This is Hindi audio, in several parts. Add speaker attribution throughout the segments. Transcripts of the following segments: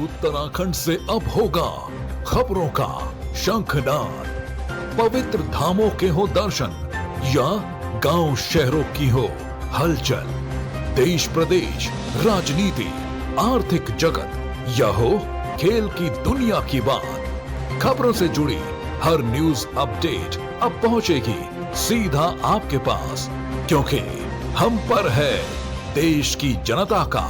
Speaker 1: उत्तराखंड से अब होगा खबरों का शंखनाद। पवित्र धामों के हो दर्शन या गांव शहरों की हो हलचल, देश प्रदेश, राजनीति, आर्थिक जगत या हो खेल की दुनिया की बात, खबरों से जुड़ी हर न्यूज अपडेट अब पहुंचेगी सीधा आपके पास, क्योंकि हम पर है देश की जनता का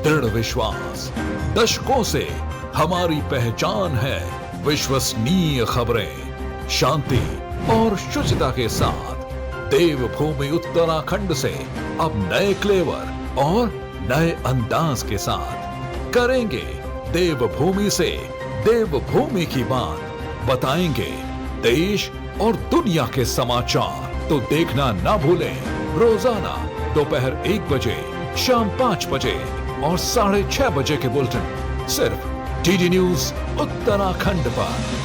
Speaker 1: दृढ़ विश्वास। दशकों से हमारी पहचान है विश्वसनीय खबरें, शांति और शुचिता के साथ। देवभूमि उत्तराखंड से अब नए क्लेवर और नए अंदाज के साथ करेंगे देवभूमि से देवभूमि की बात, बताएंगे देश और दुनिया के समाचार। तो देखना ना भूलें रोजाना दोपहर 1 बजे, शाम 5 बजे और 6:30 बजे के बुलेटिन सिर्फ डीडी न्यूज उत्तराखंड पर।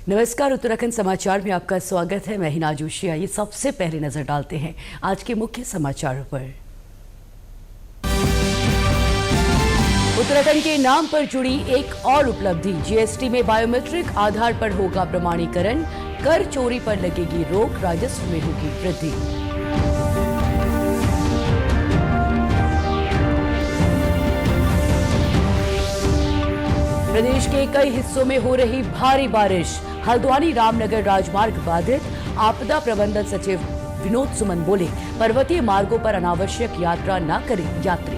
Speaker 2: नमस्कार, उत्तराखंड समाचार में आपका स्वागत है। मैं हिना जोशी। आइए सबसे पहले नजर डालते हैं आज के मुख्य समाचारों पर। उत्तराखंड के नाम पर जुड़ी एक और उपलब्धि, जीएसटी में बायोमेट्रिक आधार पर होगा प्रमाणीकरण, कर चोरी पर लगेगी रोक, राजस्व में होगी वृद्धि। प्रदेश के कई हिस्सों में हो रही भारी बारिश, हल्द्वानी रामनगर राजमार्ग बाधित, आपदा प्रबंधन सचिव विनोद सुमन बोले, पर्वतीय मार्गों पर अनावश्यक यात्रा न करें यात्री।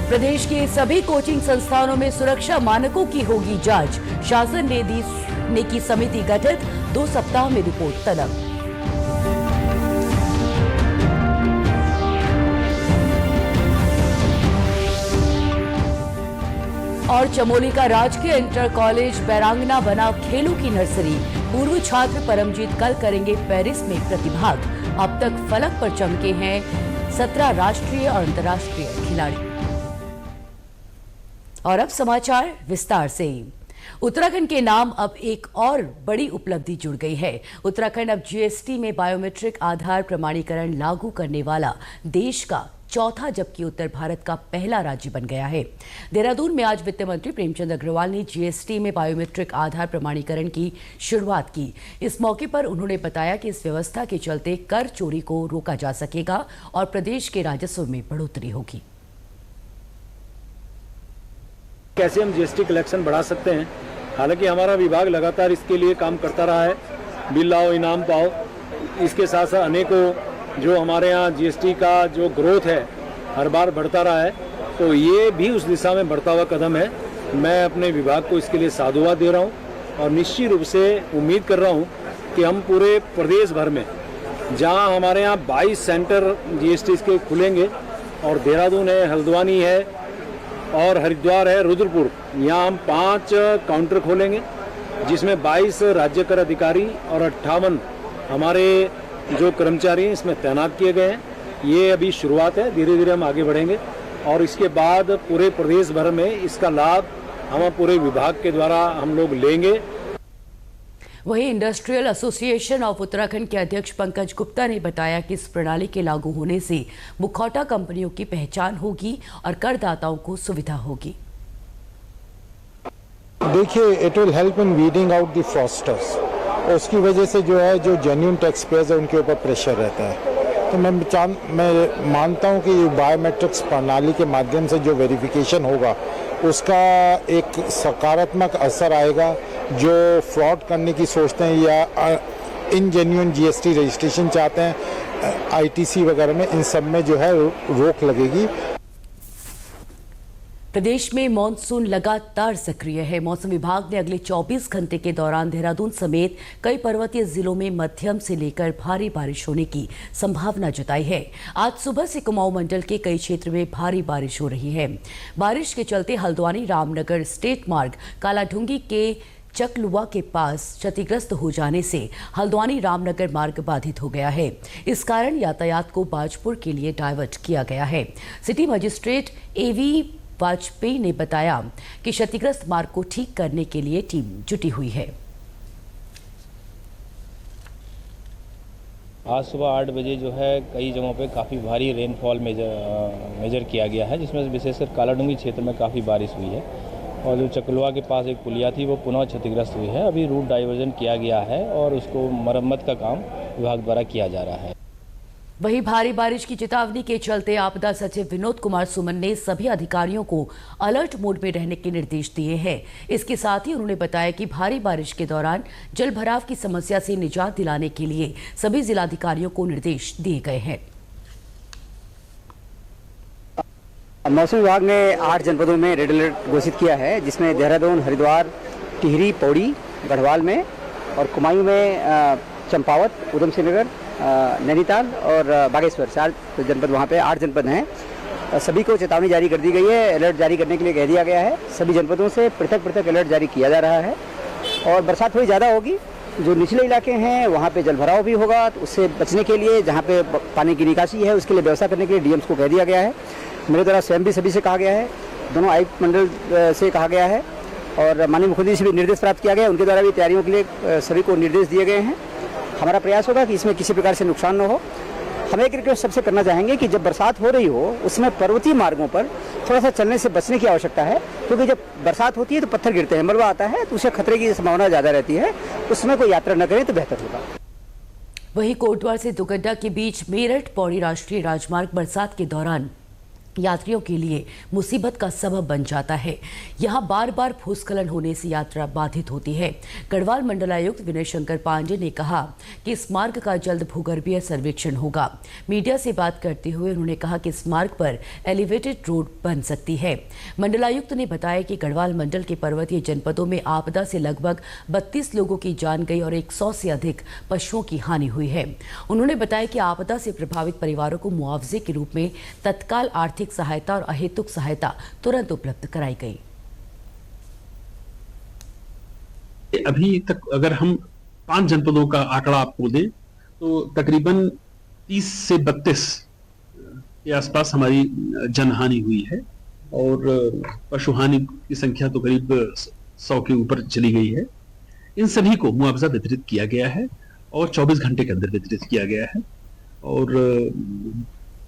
Speaker 2: प्रदेश के सभी कोचिंग संस्थानों में सुरक्षा मानकों की होगी जांच, शासन ने की समिति गठित, 2 सप्ताह में रिपोर्ट तलब। और चमोली का राजकीय इंटर कॉलेज बैरांगना बना खेलों की नर्सरी, पूर्व छात्र परमजीत कल करेंगे पेरिस में प्रतिभाग। अब तक फलक पर चमके हैं 17 राष्ट्रीय और अंतर्राष्ट्रीय खिलाड़ी। और अब समाचार विस्तार से। उत्तराखंड के नाम अब एक और बड़ी उपलब्धि जुड़ गई है। उत्तराखंड अब जीएसटी में बायोमेट्रिक आधार प्रमाणीकरण लागू करने वाला देश का चौथा, जबकि उत्तर भारत का पहला राज्य बन गया है। देहरादून में आज वित्त मंत्री प्रेमचंद अग्रवाल ने जीएसटी में बायोमेट्रिक आधार प्रमाणीकरण की शुरुआत की। इस मौके पर उन्होंने बताया कि इस व्यवस्था के चलते कर चोरी को रोका जा सकेगा और प्रदेश के राजस्व में बढ़ोतरी होगी।
Speaker 3: कैसे हम जीएसटी कलेक्शन बढ़ा सकते हैं, हालांकि हमारा विभाग लगातार इसके लिए काम करता रहा है। बिल लाओ इनाम पाओ, इसके साथ साथ अनेकों जो हमारे यहाँ जीएसटी का जो ग्रोथ है हर बार बढ़ता रहा है, तो ये भी उस दिशा में बढ़ता हुआ कदम है। मैं अपने विभाग को इसके लिए साधुवाद दे रहा हूँ और निश्चित रूप से उम्मीद कर रहा हूँ कि हम पूरे प्रदेश भर में, जहाँ हमारे यहाँ 22 सेंटर जीएसटी के खुलेंगे और देहरादून है, हल्द्वानी है और हरिद्वार है, रुद्रपुर, यहाँ हम 5 काउंटर खोलेंगे, जिसमें 22 राज्य कर अधिकारी और 58 हमारे जो कर्मचारी हैं इसमें तैनात किए गए हैं। ये अभी शुरुआत है, धीरे धीरे हम आगे बढ़ेंगे और इसके बाद पूरे प्रदेश भर में इसका लाभ हम पूरे विभाग के द्वारा हम लोग लेंगे।
Speaker 2: वहीं इंडस्ट्रियल एसोसिएशन ऑफ उत्तराखंड के अध्यक्ष पंकज गुप्ता ने बताया कि इस प्रणाली के लागू होने से मुखौटा कंपनियों की पहचान होगी और करदाताओं को सुविधा होगी।
Speaker 4: देखिए, it will help in weeding out the fraudsters. उसकी वजह से जो है, जो जेन्युइन टैक्स पेयर्स है उनके ऊपर प्रेशर रहता है। तो मैं मानता हूं कि बायोमेट्रिक्स प्रणाली के माध्यम से जो वेरिफिकेशन होगा उसका एक सकारात्मक असर आएगा। जो फ्रॉड करने की सोचते हैं या इनजेन्युइन जीएसटी रजिस्ट्रेशन चाहते हैं आईटीसी वगैरह में, इन सब में जो है रोक लगेगी।
Speaker 2: प्रदेश में मॉनसून लगातार सक्रिय है। मौसम विभाग ने अगले 24 घंटे के दौरान देहरादून समेत कई पर्वतीय जिलों में मध्यम से लेकर भारी बारिश होने की संभावना जताई है। आज सुबह से कुमाऊं मंडल के कई क्षेत्र में भारी बारिश हो रही है। बारिश के चलते हल्द्वानी रामनगर स्टेट मार्ग कालाढूंगी के चकलुआ के पास क्षतिग्रस्त हो जाने से हल्द्वानी रामनगर मार्ग बाधित हो गया है। इस कारण यातायात को बाजपुर के लिए डाइवर्ट किया गया है। सिटी मजिस्ट्रेट एवी वाजपेयी ने बताया कि क्षतिग्रस्त मार्ग को ठीक करने के लिए टीम जुटी हुई है।
Speaker 5: आज सुबह 8 बजे जो है कई जगहों पे काफ़ी भारी रेनफॉल मेजर किया गया है, जिसमें विशेषकर कालाडूंगी क्षेत्र में काफ़ी बारिश हुई है और जो चकलुआ के पास एक पुलिया थी वो पुनः क्षतिग्रस्त हुई है। अभी रूट डाइवर्जन किया गया है और उसको मरम्मत का काम विभाग द्वारा किया जा रहा है।
Speaker 2: वहीं भारी बारिश की चेतावनी के चलते आपदा सचिव विनोद कुमार सुमन ने सभी अधिकारियों को अलर्ट मोड में रहने के निर्देश दिए हैं। इसके साथ ही उन्होंने बताया कि भारी बारिश के दौरान जल भराव की समस्या से निजात दिलाने के लिए सभी जिलाधिकारियों को निर्देश दिए गए हैं।
Speaker 6: मौसम विभाग ने 8 जनपदों में रेड अलर्ट घोषित किया है, जिसमें देहरादून, हरिद्वार, टिहरी, पौड़ी, गढ़वाल में और कुमायूं में चंपावत, उधम सिंह नगर, नैनीताल और बागेश्वर 4 जनपद, वहाँ पे 8 जनपद हैं। सभी को चेतावनी जारी कर दी गई है, अलर्ट जारी करने के लिए कह दिया गया है। सभी जनपदों से पृथक पृथक अलर्ट जारी किया जा रहा है और बरसात थोड़ी ज़्यादा होगी। जो निचले इलाके हैं वहाँ पे जल भराव भी होगा, तो उससे बचने के लिए जहाँ पे पानी की निकासी है उसके लिए व्यवस्था करने के लिए डीएम्स को कह दिया गया है। मेरे द्वारा स्वयं भी सभी से कहा गया है, दोनों आयुक्त मंडल से कहा गया है और माननीय मुख्यमंत्री से भी निर्देश प्राप्त किया गया है। उनके द्वारा भी तैयारियों के लिए सभी को निर्देश दिए गए हैं। हमारा प्रयास होगा कि इसमें किसी प्रकार से नुकसान न हो। हम एक रिक्वेस्ट सबसे करना चाहेंगे कि जब बरसात हो रही हो उसमें पर्वतीय मार्गों पर थोड़ा सा चलने से बचने की आवश्यकता है, क्योंकि जब बरसात होती है तो पत्थर गिरते हैं, मलबा आता है, तो उससे खतरे की संभावना ज़्यादा रहती है। उस समय कोई यात्रा न करें तो बेहतर होगा।
Speaker 2: वहीं कोटद्वार से दुगड्डा के बीच मेरठ पौड़ी राष्ट्रीय राजमार्ग बरसात के दौरान यात्रियों के लिए मुसीबत का सबब बन जाता है। यहां बार बार भूस्खलन होने से यात्रा बाधित होती है। गढ़वाल मंडलायुक्त विनय शंकर पांडे ने कहा कि इस मार्ग का जल्द भूगर्भीय सर्वेक्षण होगा। मीडिया से बात करते हुए उन्होंने कहा कि इस मार्ग पर एलिवेटेड रोड बन सकती है। मंडलायुक्त ने बताया कि गढ़वाल मंडल के पर्वतीय जनपदों में आपदा से लगभग 32 लोगों की जान गई और 100 से अधिक पशुओं की हानि हुई है। उन्होंने बताया कि आपदा से प्रभावित परिवारों को मुआवजे के रूप में तत्काल आर्थिक सहायता और अहेतुक सहायता तुरंत उपलब्ध कराई गई।
Speaker 7: अभी तक अगर हम 5 जनपदों का आंकड़ा आपको दें तो तकरीबन 30 से 32 के आसपास हमारी जनहानि हुई है और पशुहानि की संख्या तो करीब 100 के ऊपर चली गई है। इन सभी को मुआवजा वितरित किया गया है और 24 घंटे के अंदर वितरित किया गया है और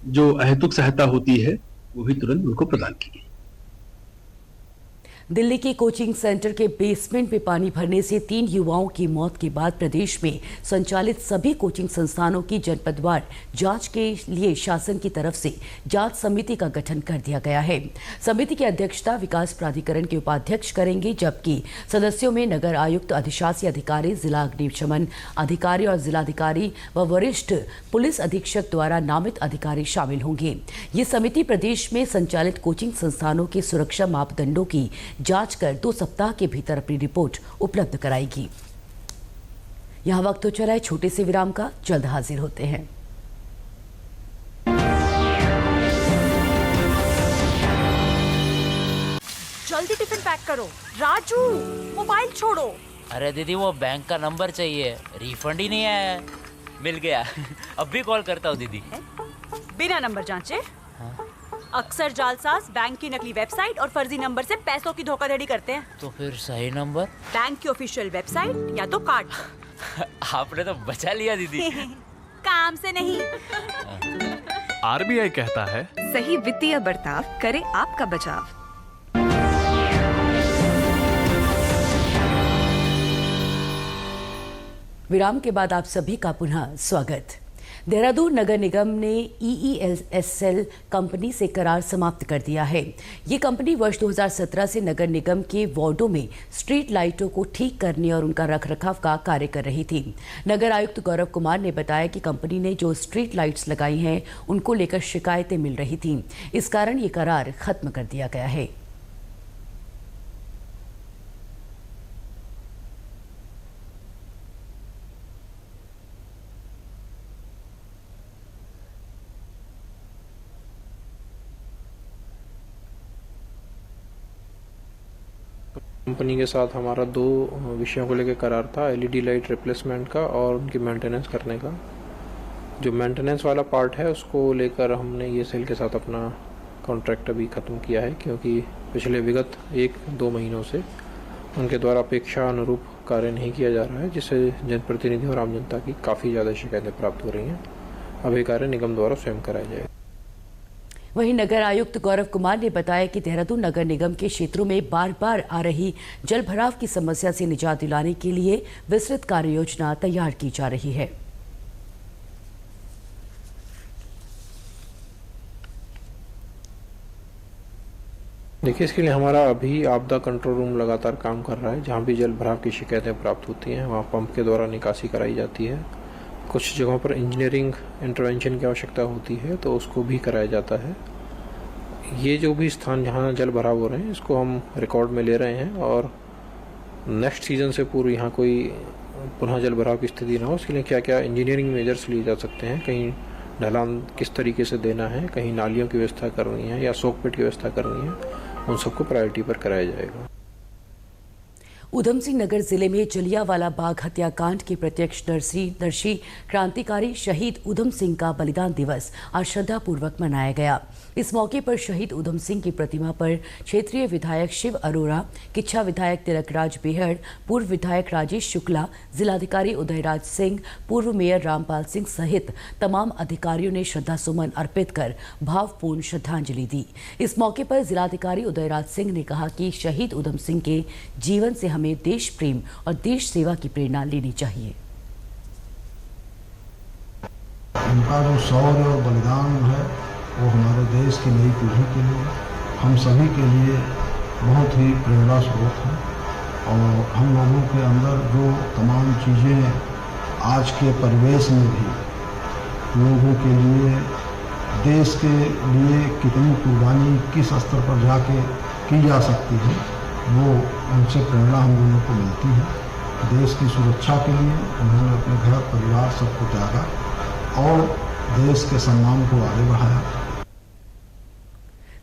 Speaker 7: जो अहेतुक सहायता होती है वो भी तुरंत उनको प्रदान की गई।
Speaker 2: दिल्ली के कोचिंग सेंटर के बेसमेंट में पानी भरने से 3 युवाओं की मौत के बाद प्रदेश में संचालित सभी कोचिंग संस्थानों की जनपदवार जांच के लिए शासन की तरफ से जांच समिति का गठन कर दिया गया है। समिति की अध्यक्षता विकास प्राधिकरण के उपाध्यक्ष करेंगे, जबकि सदस्यों में नगर आयुक्त, अधिशासी अधिकारी, जिला अग्निशमन अधिकारी और जिलाधिकारी व वरिष्ठ पुलिस अधीक्षक द्वारा नामित अधिकारी शामिल होंगे। ये समिति प्रदेश में संचालित कोचिंग संस्थानों के सुरक्षा मापदंडों की जांच कर 2 सप्ताह के भीतर अपनी रिपोर्ट उपलब्ध कराएगी। यहां वक्त हो चला है छोटे से विराम का, जल्द हाजिर होते हैं।
Speaker 8: जल्दी टिफिन पैक करो। राजू, मोबाइल छोड़ो।
Speaker 9: अरे दीदी वो बैंक का नंबर चाहिए, रिफंड ही नहीं आया है। मिल गया। अब भी कॉल करता हूँ दीदी।
Speaker 8: बिना नंबर जांचे? अक्सर जालसाज बैंक की नकली वेबसाइट और फर्जी नंबर से पैसों की धोखाधड़ी करते हैं।
Speaker 9: तो फिर सही नंबर?
Speaker 8: बैंक की ऑफिशियल वेबसाइट या तो कार्ड।
Speaker 9: आपने तो बचा लिया दीदी।
Speaker 8: काम से नहीं।
Speaker 10: आरबीआई कहता है,
Speaker 11: सही वित्तीय बर्ताव करे आपका बचाव।
Speaker 2: विराम के बाद आप सभी का पुनः स्वागत। देहरादून नगर निगम ने EESL कंपनी से करार समाप्त कर दिया है। ये कंपनी वर्ष 2017 से नगर निगम के वार्डों में स्ट्रीट लाइटों को ठीक करने और उनका रखरखाव का कार्य कर रही थी। नगर आयुक्त गौरव कुमार ने बताया कि कंपनी ने जो स्ट्रीट लाइट्स लगाई हैं उनको लेकर शिकायतें मिल रही थीं। इस कारण ये करार खत्म कर दिया गया है।
Speaker 10: कंपनी के साथ हमारा 2 विषयों को लेकर करार था, एलईडी लाइट रिप्लेसमेंट का और उनकी मेंटेनेंस करने का। जो मेंटेनेंस वाला पार्ट है उसको लेकर हमने ESL के साथ अपना कॉन्ट्रैक्ट अभी ख़त्म किया है, क्योंकि पिछले विगत 1-2 महीनों से उनके द्वारा अपेक्षा अनुरूप कार्य नहीं किया जा रहा है, जिससे जनप्रतिनिधि और आम जनता की काफ़ी ज़्यादा शिकायतें प्राप्त हो रही हैं। अब ये कार्य निगम द्वारा स्वयं कराया जाएगा।
Speaker 2: वहीं नगर आयुक्त गौरव कुमार ने बताया कि देहरादून नगर निगम के क्षेत्रों में बार बार आ रही जल भराव की समस्या से निजात दिलाने के लिए विस्तृत कार्य योजना तैयार की जा रही है।
Speaker 10: देखिए, इसके लिए हमारा अभी आपदा कंट्रोल रूम लगातार काम कर रहा है। जहाँ भी जल भराव की शिकायतें प्राप्त होती हैं वहाँ पंप के द्वारा निकासी कराई जाती है। कुछ जगहों पर इंजीनियरिंग इंटरवेंशन की आवश्यकता होती है तो उसको भी कराया जाता है। ये जो भी स्थान जहाँ जल भराव हो रहे हैं इसको हम रिकॉर्ड में ले रहे हैं और नेक्स्ट सीजन से पूर्व यहाँ कोई पुनः जल भराव की स्थिति ना हो, इसके लिए क्या क्या इंजीनियरिंग मेजर्स लिए जा सकते हैं, कहीं ढलान किस तरीके से देना है, कहीं नालियों की व्यवस्था करनी है या सोकपिट की व्यवस्था करनी है, उन सबको प्रायोरिटी पर कराया जाएगा।
Speaker 2: ऊधम सिंह नगर जिले में जलियांवाला बाग हत्याकांड के प्रत्यक्षदर्शी क्रांतिकारी शहीद ऊधम सिंह का बलिदान दिवस आज श्रद्धापूर्वक मनाया गया। इस मौके पर शहीद ऊधम सिंह की प्रतिमा पर क्षेत्रीय विधायक शिव अरोड़ा, किच्छा विधायक तिलकराज बेहड़, पूर्व विधायक राजेश शुक्ला, जिलाधिकारी उदयराज सिंह, पूर्व मेयर रामपाल सिंह सहित तमाम अधिकारियों ने श्रद्धासुमन अर्पित कर भावपूर्ण श्रद्धांजलि दी। इस मौके पर जिलाधिकारी उदयराज सिंह ने कहा कि शहीद ऊधम सिंह के जीवन से हमें देश प्रेम और देश सेवा की प्रेरणा लेनी चाहिए।
Speaker 12: उनका जो शौर्य और बलिदान है वो हमारे देश की नई पीढ़ी के लिए, हम सभी के लिए बहुत ही प्रेरणा स्रोत है। और हम लोगों के अंदर जो तमाम चीज़ें आज के परिवेश में भी लोगों के लिए, देश के लिए कितनी कुर्बानी किस स्तर पर जाके की जा सकती है, वो उनसे प्रेरणा हम लोगों को मिलती है। देश की सुरक्षा के लिए उन्होंने अपने घर परिवार सबको त्यागा और देश के सम्मान को आगे बढ़ाया।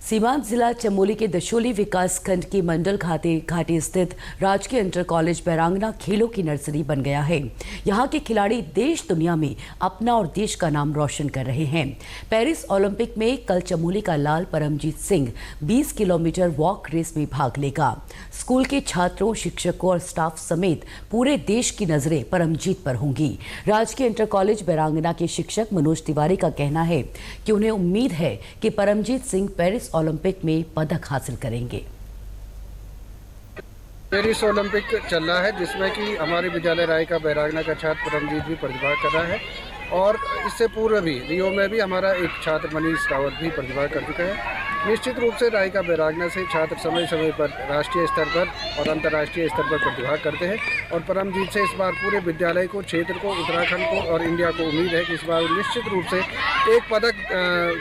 Speaker 2: सीमांत जिला चमोली के दशोली विकास खंड की मंडल घाटी स्थित राजकीय इंटर कॉलेज बैरांगना खेलों की नर्सरी बन गया है। यहाँ के खिलाड़ी देश दुनिया में अपना और देश का नाम रोशन कर रहे हैं। पेरिस ओलंपिक में कल चमोली का लाल Paramjit Singh 20 kilometre walk race में भाग लेगा। स्कूल के छात्रों, शिक्षकों और स्टाफ समेत पूरे देश की नजरें परमजीत पर होंगी। राजकीय इंटर कॉलेज बैरांगना के शिक्षक मनोज तिवारी का कहना है कि उन्हें उम्मीद है कि परमजीत सिंह पेरिस ओलंपिक में पदक हासिल करेंगे।
Speaker 13: पेरिस ओलंपिक चल रहा है जिसमें कि हमारे विद्यालय रायका बैरागना का छात्र परमजीत भी प्रतिभाग कर रहा है और इससे पूर्व भी रियो में भी हमारा एक छात्र मनीष रावत भी प्रतिभाग कर चुके हैं। निश्चित रूप से रायका बैरागना से छात्र समय समय पर राष्ट्रीय स्तर पर और अंतर्राष्ट्रीय स्तर पर प्रतिभाग करते हैं और परमजीत से इस बार पूरे विद्यालय को, क्षेत्र को, उत्तराखंड को और इंडिया को उम्मीद है कि इस बार निश्चित रूप से एक पदक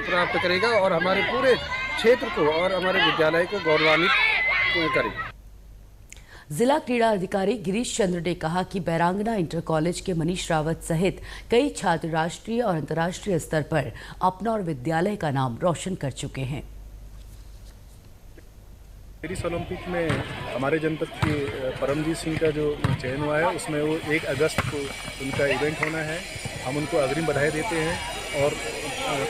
Speaker 13: प्राप्त करेगा और हमारे पूरे क्षेत्र को और हमारे विद्यालय को गौरवान्वित करेगा।
Speaker 2: जिला क्रीड़ा अधिकारी गिरीश चंद्र ने कहा कि बैरांगना इंटर कॉलेज के मनीष रावत सहित कई छात्र राष्ट्रीय और अंतर्राष्ट्रीय स्तर पर अपना और विद्यालय का नाम रोशन कर चुके हैं।
Speaker 14: पेरिस ओलंपिक में हमारे जनपद के परमजीत सिंह का जो चयन हुआ है उसमें वो 1 अगस्त को उनका इवेंट होना है। हम उनको अग्रिम बधाई देते हैं और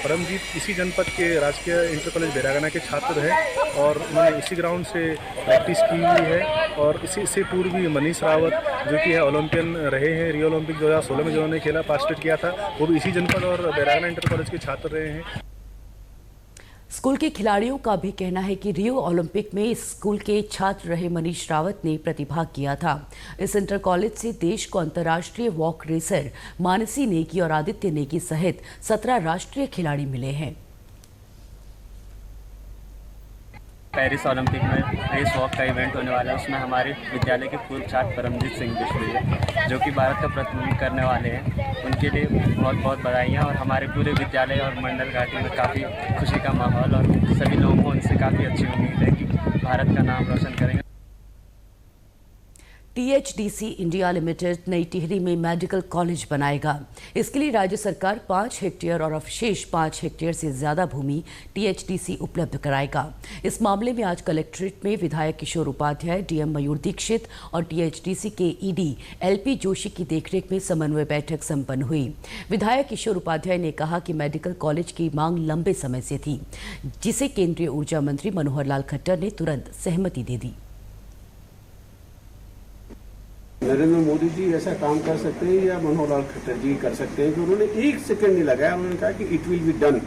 Speaker 14: परमजीत इसी जनपद के राजकीय इंटर कॉलेज बैरागना के छात्र हैं और उन्होंने इसी ग्राउंड से प्रैक्टिस की हुई है और इससे पूर्व भी मनीष रावत जो कि है ओलंपियन रहे हैं। रियो ओलंपिक 2016 में जो उन्होंने खेला पार्टिसिपेट किया था वो भी इसी जनपद और बैरागना इंटर कॉलेज के छात्र रहे हैं।
Speaker 2: स्कूल के खिलाड़ियों का भी कहना है कि रियो ओलंपिक में स्कूल के छात्र रहे मनीष रावत ने प्रतिभाग किया था। इस इंटर कॉलेज से देश को अंतर्राष्ट्रीय वॉक रेसर मानसी नेगी और आदित्य नेगी सहित 17 राष्ट्रीय खिलाड़ी मिले हैं।
Speaker 15: पेरिस ओलंपिक में रेस वॉक का इवेंट होने वाला है, उसमें हमारे विद्यालय के पूर्व छात्र परमजीत सिंह बिश्नोई जो कि भारत का प्रतिनिधित्व करने वाले हैं, उनके लिए बहुत बहुत बधाइयाँ और हमारे पूरे विद्यालय और मंडल घाटी में काफ़ी खुशी का माहौल और सभी लोगों को उनसे काफ़ी अच्छी उम्मीद है कि भारत का नाम रोशन करेंगे।
Speaker 2: THDC इंडिया लिमिटेड नई टिहरी में मेडिकल कॉलेज बनाएगा। इसके लिए राज्य सरकार 5 हेक्टेयर और अवशेष 5 हेक्टेयर से ज्यादा भूमि THDC उपलब्ध कराएगा। इस मामले में आज कलेक्ट्रेट में विधायक किशोर उपाध्याय, DM मयूर दीक्षित और THDC के ED LP जोशी की देखरेख में समन्वय बैठक संपन्न हुई। विधायक किशोर उपाध्याय ने कहा कि मेडिकल कॉलेज की मांग लंबे समय से थी, जिसे केंद्रीय ऊर्जा मंत्री मनोहर लाल खट्टर ने तुरंत सहमति दे दी।
Speaker 16: नरेंद्र मोदी जी ऐसा काम कर सकते हैं या मनोहर लाल खट्टर जी कर सकते हैं कि उन्होंने 1 सेकंड नहीं लगाया, उन्होंने कहा कि इट विल बी डन।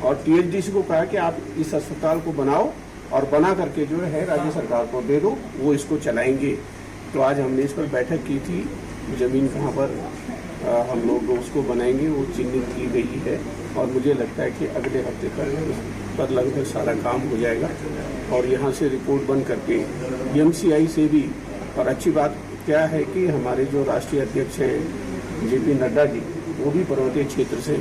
Speaker 16: और THDC को कहा कि आप इस अस्पताल को बनाओ और बना करके जो है राज्य सरकार को दे दो, वो इसको चलाएंगे। तो आज हमने इस पर बैठक की थी। जमीन कहाँ पर हम लोग उसको बनाएंगे वो चिन्हित की गई है और मुझे लगता है कि अगले हफ्ते पर लगभग सारा काम हो जाएगा और यहाँ से रिपोर्ट बन करके MCI से भी। और अच्छी बात क्या है कि हमारे जो राष्ट्रीय अध्यक्ष हैं JP नड्डा जी, वो भी पर्वतीय क्षेत्र से,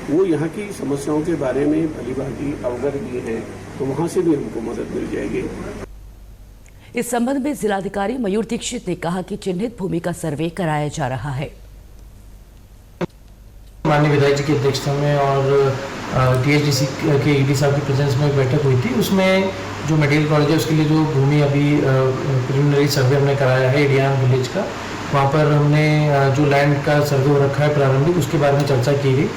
Speaker 16: वो यहाँ की समस्याओं के बारे में भलीभांति अवगत भी हैं, तो वहाँ से भी हमको मदद मिल जाएगी।
Speaker 2: इस संबंध में जिलाधिकारी मयूर दीक्षित ने कहा कि चिन्हित भूमि का सर्वे कराया जा रहा है।
Speaker 10: माननीय विधायक जी की अध्यक्षता में और THDC के ED साहब की प्रेजेंस में एक बैठक हुई थी। उसमें जो मेडिकल कॉलेज है उसके लिए जो भूमि अभी प्रिलिमिनरी सर्वे हमने कराया है एडियान विलेज का, वहाँ पर हमने जो लैंड का सर्वे हो रखा है प्रारंभिक, उसके बारे में चर्चा की गई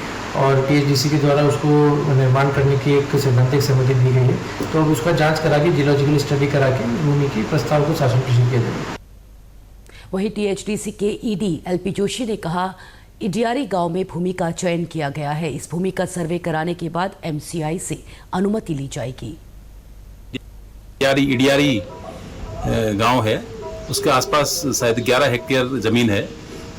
Speaker 10: और THDC के द्वारा उसको निर्माण करने की एक सैद्धांतिक सहमति दी गई है। तो अब उसका जांच करा के जियोलॉजिकल स्टडी करा के भूमि की प्रस्ताव को शासन प्रेषित किया जाएगा।
Speaker 2: वहीं THDC के ED LP जोशी ने कहा, इडियारी गांव में भूमि का चयन किया गया है। इस भूमि का सर्वे कराने के बाद MCI से अनुमति ली जाएगी।
Speaker 17: इडियारी गांव है, उसके आसपास शायद 11 हेक्टेयर जमीन है,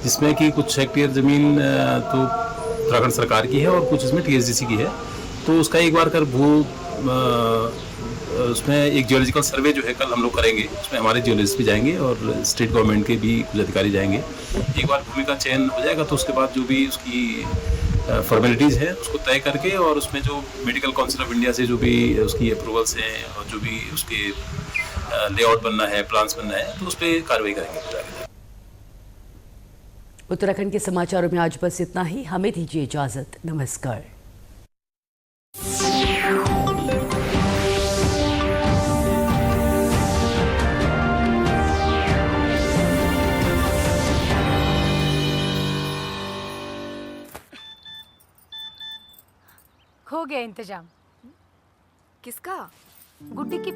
Speaker 17: जिसमें कि कुछ हेक्टेयर जमीन तो उत्तराखंड सरकार की है और कुछ इसमें THDC की है। तो उसका एक बार कर उसमें एक जियोलॉजिकल सर्वे जो है कल हम लोग करेंगे। उसमें हमारे जियोलॉजिस्ट भी जाएंगे और स्टेट गवर्नमेंट के भी कुछ अधिकारी जाएंगे। एक बार भूमि का चयन हो जाएगा तो उसके बाद जो भी उसकी फॉर्मेलिटीज़ है उसको तय करके और उसमें जो मेडिकल काउंसिल ऑफ इंडिया से जो भी उसकी अप्रूवल्स हैं और जो भी उसके लेआउट बनना है, प्लान्स बनना है, तो उस पर कार्रवाई करेंगे।
Speaker 2: उत्तराखंड के समाचारों में आज बस इतना ही। हमें दीजिए इजाजत। नमस्कार।
Speaker 18: हो गया इंतजाम।
Speaker 11: किसका?
Speaker 18: गुड्डी की